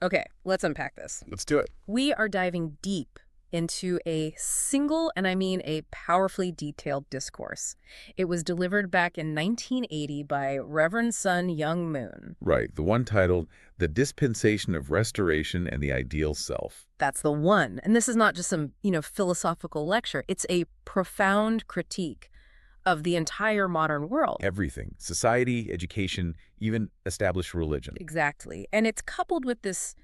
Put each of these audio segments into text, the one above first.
Okay, let's unpack this. Let's do it. We are diving deep into a single, and I mean a powerfully detailed discourse. It was delivered back in 1980 by Reverend Sun Young Moon. Right, the one titled The Dispensation of Restoration and the Ideal Self. That's the one. And this is not just some, philosophical lecture. It's a profound critique of the entire modern world. Everything. Society, education, even established religion. Exactly. And it's coupled with this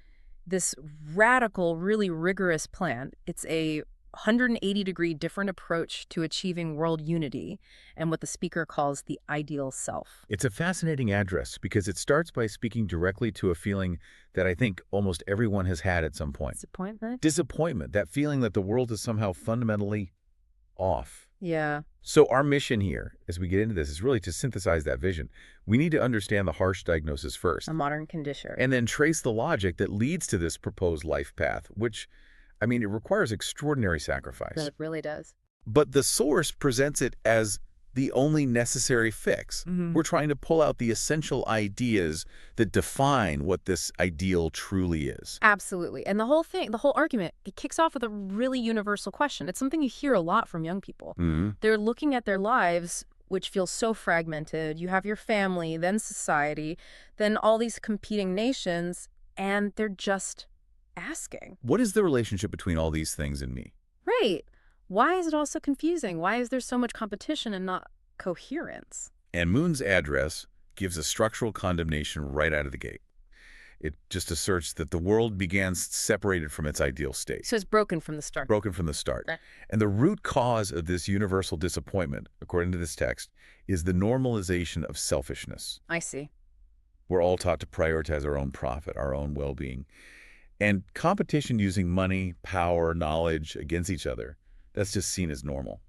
radical, really rigorous plan. It's a 180-degree different approach to achieving world unity and what the speaker calls the ideal self. It's a fascinating address because it starts by speaking directly to a feeling that I think almost everyone has had at some point. Disappointment? Disappointment, that feeling that the world is somehow fundamentally off. Yeah. So our mission here, as we get into this, is really to synthesize that vision. We need to understand the harsh diagnosis first. A modern condition. And then trace the logic that leads to this proposed life path, which, it requires extraordinary sacrifice. It really does. But the source presents it as the only necessary fix. We're trying to pull out the essential ideas that define what this ideal truly is. Absolutely. And the whole argument, it kicks off with a really universal question. It's something you hear a lot from young people. They're looking at their lives, which feels so fragmented. You have your family, then society, then all these competing nations, and they're just asking. What is the relationship between all these things and me? Right. Why is it all so confusing? Why is there so much competition and not coherence? And Moon's address gives a structural condemnation right out of the gate. It just asserts that the world began separated from its ideal state. So it's broken from the start. Broken from the start. Right. And the root cause of this universal disappointment, according to this text, is the normalization of selfishness. I see. We're all taught to prioritize our own profit, our own well-being. And competition using money, power, knowledge against each other, that's just seen as normal.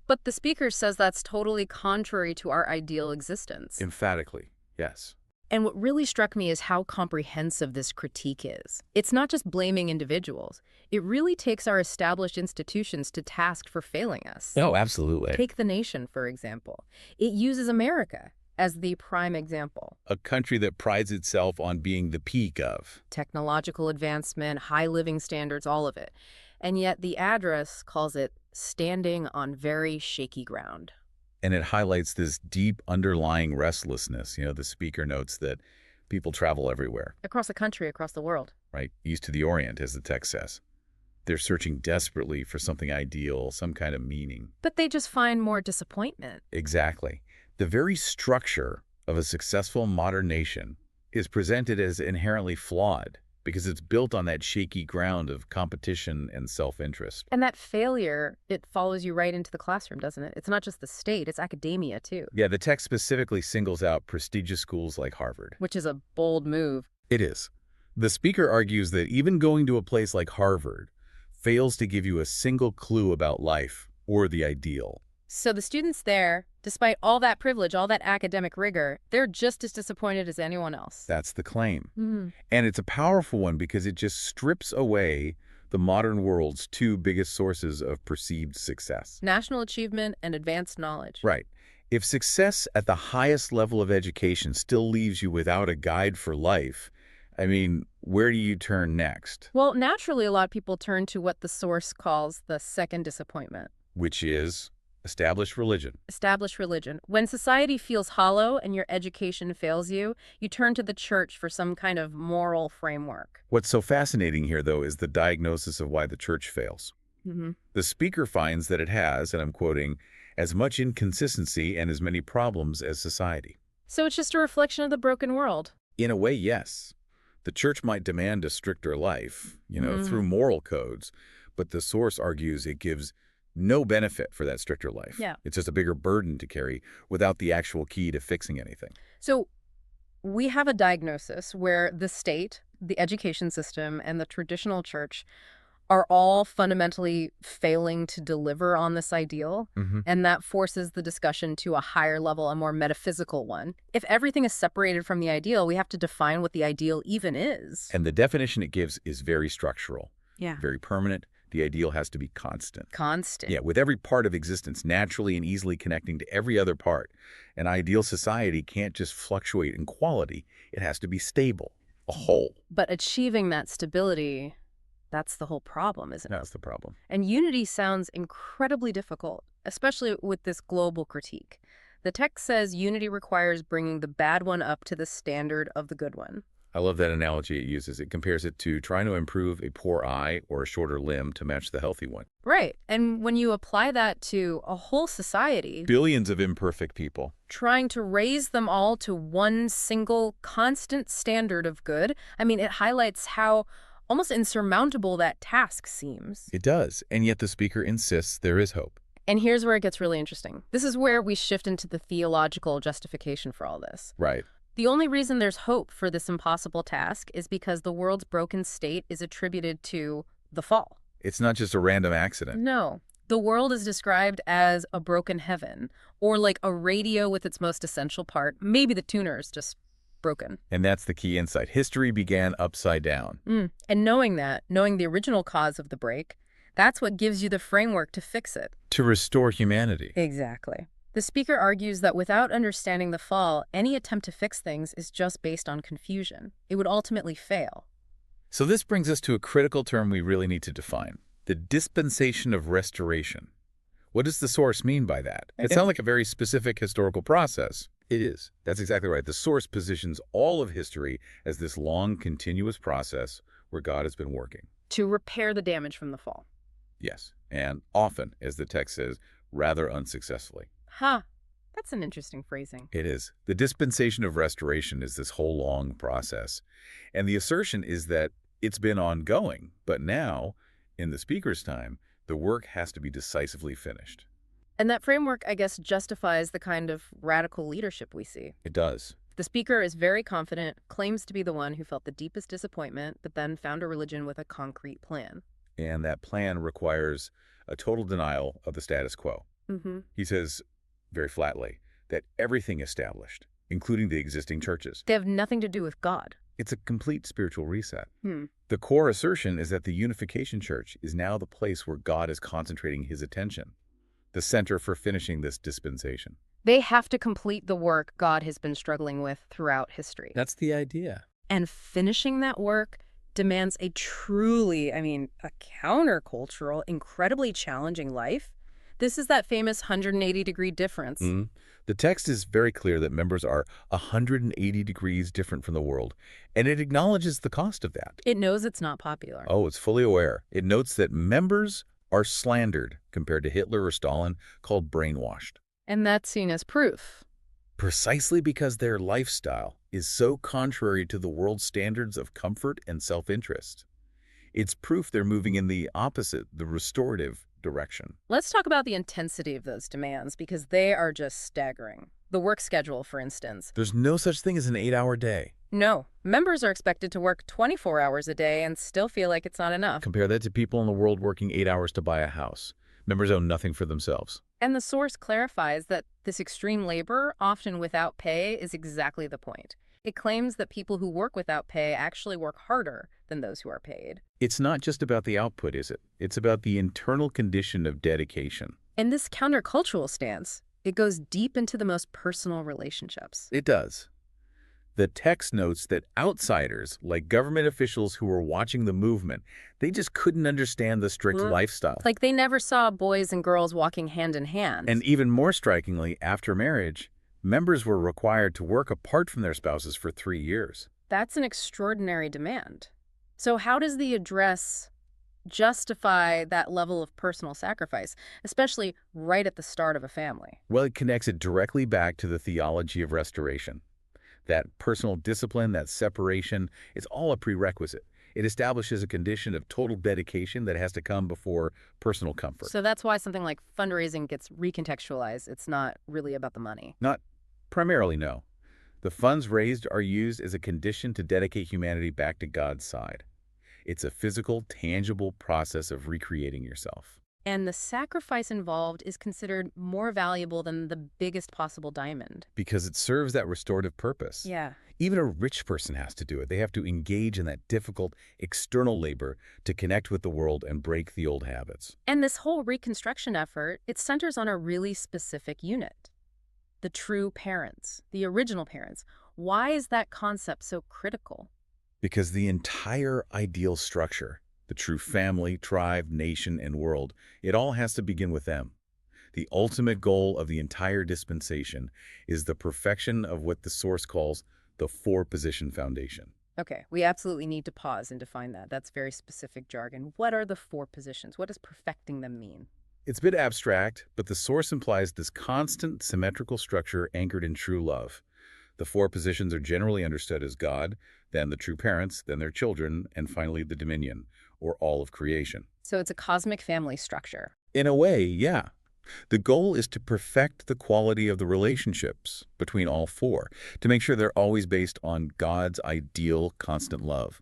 But the speaker says that's totally contrary to our ideal existence. Emphatically, yes. And what really struck me is how comprehensive this critique is. It's not just blaming individuals. It really takes our established institutions to task for failing us. Oh, absolutely. Take the nation, for example. It uses America as the prime example. A country that prides itself on being the peak of Technological advancement, high living standards, all of it. And yet the address calls it standing on very shaky ground. And it highlights this deep underlying restlessness. The speaker notes that people travel everywhere. Across the country, across the world. Right? East to the Orient, as the text says. They're searching desperately for something ideal, some kind of meaning. But they just find more disappointment. Exactly. The very structure of a successful modern nation is presented as inherently flawed because it's built on that shaky ground of competition and self-interest. And that failure, it follows you right into the classroom, doesn't it? It's not just the state, it's academia, too. Yeah, the text specifically singles out prestigious schools like Harvard. Which is a bold move. It is. The speaker argues that even going to a place like Harvard fails to give you a single clue about life or the ideal. So the students there, despite all that privilege, all that academic rigor, they're just as disappointed as anyone else. That's the claim. And it's a powerful one because it just strips away the modern world's two biggest sources of perceived success. National achievement and advanced knowledge. Right. If success at the highest level of education still leaves you without a guide for life, where do you turn next? Well, naturally, a lot of people turn to what the source calls the second disappointment. Which is established religion. Established religion. When society feels hollow and your education fails you, you turn to the church for some kind of moral framework. What's so fascinating here, though, is the diagnosis of why the church fails. The speaker finds that it has, and I'm quoting, as much inconsistency and as many problems as society. So it's just a reflection of the broken world. In a way, yes. The church might demand a stricter life, through moral codes, but the source argues it gives no benefit for that stricter life. Yeah. It's just a bigger burden to carry without the actual key to fixing anything. So we have a diagnosis where the state, the education system, and the traditional church are all fundamentally failing to deliver on this ideal, and that forces the discussion to a higher level, a more metaphysical one. If everything is separated from the ideal, we have to define what the ideal even is. And the definition it gives is very structural, very permanent. The ideal has to be constant. Constant. Yeah, with every part of existence naturally and easily connecting to every other part. An ideal society can't just fluctuate in quality. It has to be stable, a whole. But achieving that stability, that's the whole problem, isn't it? That's the problem. And unity sounds incredibly difficult, especially with this global critique. The text says unity requires bringing the bad one up to the standard of the good one. I love that analogy it uses. It compares it to trying to improve a poor eye or a shorter limb to match the healthy one. Right. And when you apply that to a whole society, Billions of imperfect people. trying to raise them all to one single constant standard of good, I mean, it highlights how almost insurmountable that task seems. It does, and yet the speaker insists there is hope. And here's where it gets really interesting. This is where we shift into the theological justification for all this. Right. The only reason there's hope for this impossible task is because the world's broken state is attributed to the fall. It's not just a random accident. No. The world is described as a broken heaven, or like a radio with its most essential part. Maybe the tuner is just broken. And that's the key insight. History began upside down. And knowing that, knowing the original cause of the break, that's what gives you the framework to fix it. To restore humanity. Exactly. The speaker argues that without understanding the fall, any attempt to fix things is just based on confusion. It would ultimately fail. So this brings us to a critical term we really need to define. The dispensation of restoration. What does the source mean by that? It sounds like a very specific historical process. It is. That's exactly right. The source positions all of history as this long, continuous process where God has been working. To repair the damage from the fall. Yes, and often, as the text says, rather unsuccessfully. Huh. That's an interesting phrasing. It is. The dispensation of restoration is this whole long process. And the assertion is that it's been ongoing, but now, in the speaker's time, the work has to be decisively finished. And that framework, I guess, justifies the kind of radical leadership we see. It does. The speaker is very confident, claims to be the one who felt the deepest disappointment, but then found a religion with a concrete plan. And that plan requires a total denial of the status quo. He says, very flatly, that everything established, including the existing churches, They have nothing to do with God. it's a complete spiritual reset. The core assertion is that the Unification Church is now the place where God is concentrating his attention, the center for finishing this dispensation. They have to complete the work God has been struggling with throughout history. That's the idea. And finishing that work demands a truly, a countercultural, incredibly challenging life. This is that famous 180-degree difference. The text is very clear that members are 180 degrees different from the world, and it acknowledges the cost of that. It knows it's not popular. Oh, it's fully aware. It notes that members are slandered compared to Hitler or Stalin, called brainwashed. And that's seen as proof. Precisely because their lifestyle is so contrary to the world's standards of comfort and self-interest. It's proof they're moving in the opposite, the restorative direction. Let's talk about the intensity of those demands, because they are just staggering. The work schedule, for instance. There's no such thing as an 8-hour day. No, members are expected to work 24 hours a day and still feel like it's not enough. Compare that to people in the world working 8 hours to buy a house. Members own nothing for themselves. And the source clarifies that this extreme labor, often without pay, is exactly the point. It claims that people who work without pay actually work harder than those who are paid. It's not just about the output, is it? It's about the internal condition of dedication. And this countercultural stance, it goes deep into the most personal relationships. It does. The text notes that outsiders, like government officials who were watching the movement, they just couldn't understand the strict lifestyle. Like they never saw boys and girls walking hand in hand. And even more strikingly, after marriage, members were required to work apart from their spouses for 3 years. That's an extraordinary demand. So how does the address justify that level of personal sacrifice, especially right at the start of a family? Well, it connects it directly back to the theology of restoration. That personal discipline, that separation, it's all a prerequisite. It establishes a condition of total dedication that has to come before personal comfort. So that's why something like fundraising gets recontextualized. It's not really about the money. Not primarily, no. The funds raised are used as a condition to dedicate humanity back to God's side. It's a physical, tangible process of recreating yourself. And the sacrifice involved is considered more valuable than the biggest possible diamond. Because it serves that restorative purpose. Yeah. Even a rich person has to do it. They have to engage in that difficult external labor to connect with the world and break the old habits. And this whole reconstruction effort, it centers on a really specific unit. The true parents, the original parents. Why is that concept so critical? Because the entire ideal structure, the true family, tribe, nation, and world, it all has to begin with them. The ultimate goal of the entire dispensation is the perfection of what the Source calls the four-position foundation. Okay, we absolutely need to pause and define that. That's very specific jargon. What are the four positions? What does perfecting them mean? It's a bit abstract, but the Source implies this constant, symmetrical structure anchored in true love. The four positions are generally understood as God, then the true parents, then their children, and finally the dominion, or all of creation. So it's a cosmic family structure. In a way, yeah. The goal is to perfect the quality of the relationships between all four, to make sure they're always based on God's ideal constant love.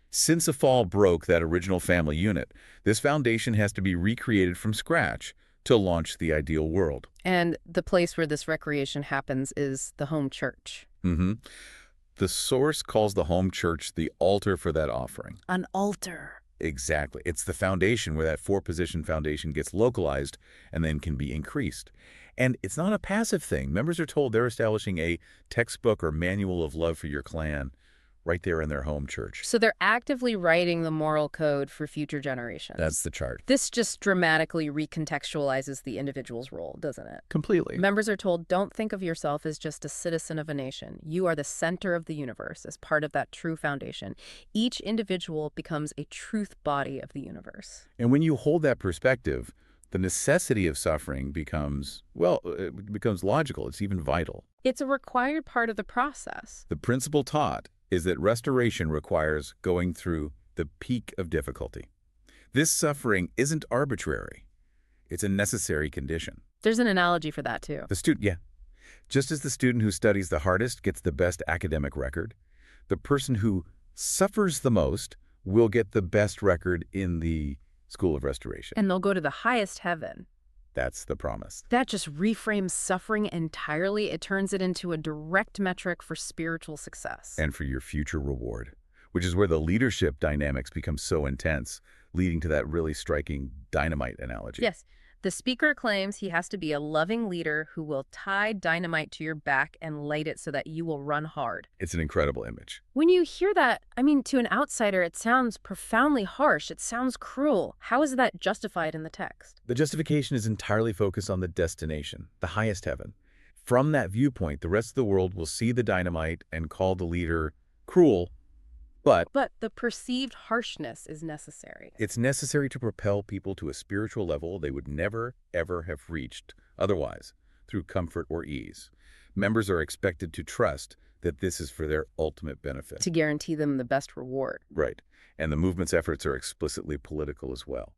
Since the fall broke that original family unit, this foundation has to be recreated from scratch to launch the ideal world. And the place where this recreation happens is the home church. hmm The Source calls the home church the altar for that offering. An altar. Exactly. It's the foundation where that four-position foundation gets localized and then can be increased. And it's not a passive thing. Members are told they're establishing a textbook or manual of love for your clan right there in their home church. So they're actively writing the moral code for future generations. That's the chart. This just dramatically recontextualizes the individual's role, doesn't it? Completely. Members are told, don't think of yourself as just a citizen of a nation. You are the center of the universe as part of that true foundation. Each individual becomes a truth body of the universe. And when you hold that perspective, the necessity of suffering becomes, well, it becomes logical. It's even vital. It's a required part of the process. The principle taught is that restoration requires going through the peak of difficulty. This suffering isn't arbitrary. It's a necessary condition. There's an analogy for that, too. Yeah. Just as the student who studies the hardest gets the best academic record, the person who suffers the most will get the best record in the School of Restoration. And they'll go to the highest heaven. That's the promise. That just reframes suffering entirely. It turns it into a direct metric for spiritual success. And for your future reward, which is where the leadership dynamics become so intense, leading to that really striking dynamite analogy. Yes. The speaker claims he has to be a loving leader who will tie dynamite to your back and light it so that you will run hard. It's an incredible image. When you hear that, I mean, to an outsider, it sounds profoundly harsh. It sounds cruel. How is that justified in the text? The justification is entirely focused on the destination, the highest heaven. From that viewpoint, the rest of the world will see the dynamite and call the leader cruel, but the perceived harshness is necessary. it's necessary to propel people to a spiritual level they would never, ever have reached otherwise, through comfort or ease. Members are expected to trust that this is for their ultimate benefit. To guarantee them the best reward. Right. And the movement's efforts are explicitly political as well.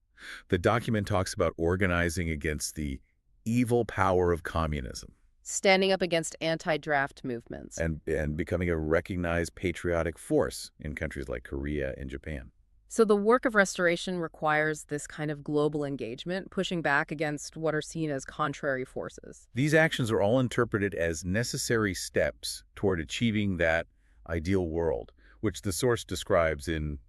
The document talks about organizing against the evil power of communism. Standing up against anti-draft movements. And becoming a recognized patriotic force in countries like Korea and Japan. So the work of restoration requires this kind of global engagement, pushing back against what are seen as contrary forces. These actions are all interpreted as necessary steps toward achieving that ideal world, which the Source describes in,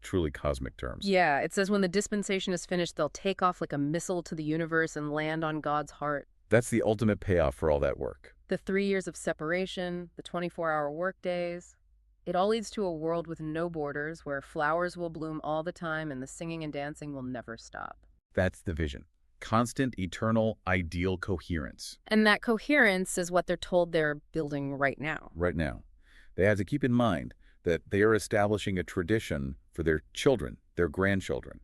truly cosmic terms. Yeah, it says when the dispensation is finished, they'll take off like a missile to the universe and land on God's heart. That's the ultimate payoff for all that work. The 3 years of separation, the 24-hour workdays, it all leads to a world with no borders where flowers will bloom all the time and the singing and dancing will never stop. That's the vision. Constant, eternal, ideal coherence. And that coherence is what they're told they're building right now. Right now. They have to keep in mind that they are establishing a tradition for their children, their grandchildren.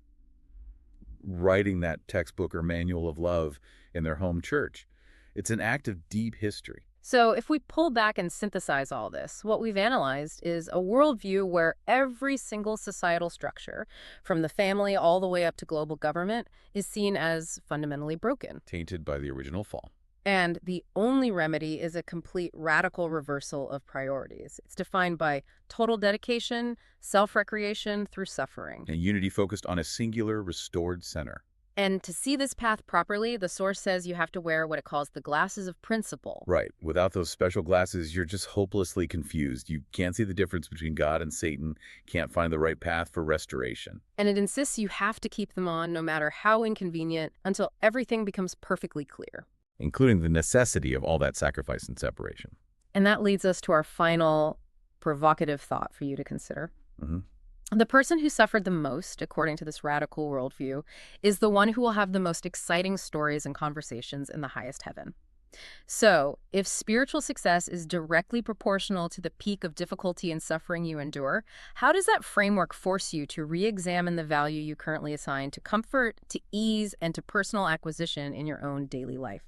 Writing that textbook or manual of love in their home church. It's an act of deep history. So if we pull back and synthesize all this, what we've analyzed is a worldview where every single societal structure, from the family all the way up to global government, is seen as fundamentally broken. Tainted by the original fall. And the only remedy is a complete radical reversal of priorities. It's defined by total dedication, self-recreation through suffering. And unity focused on a singular, restored center. And to see this path properly, the Source says you have to wear what it calls the glasses of principle. Right. Without those special glasses, you're just hopelessly confused. You can't see the difference between God and Satan, can't find the right path for restoration. And it insists you have to keep them on, no matter how inconvenient, until everything becomes perfectly clear. Including the necessity of all that sacrifice and separation. And that leads us to our final provocative thought for you to consider. Hmm. The person who suffered the most, according to this radical worldview, is the one who will have the most exciting stories and conversations in the highest heaven. So, if spiritual success is directly proportional to the peak of difficulty and suffering you endure, how does that framework force you to re-examine the value you currently assign to comfort, to ease, and to personal acquisition in your own daily life?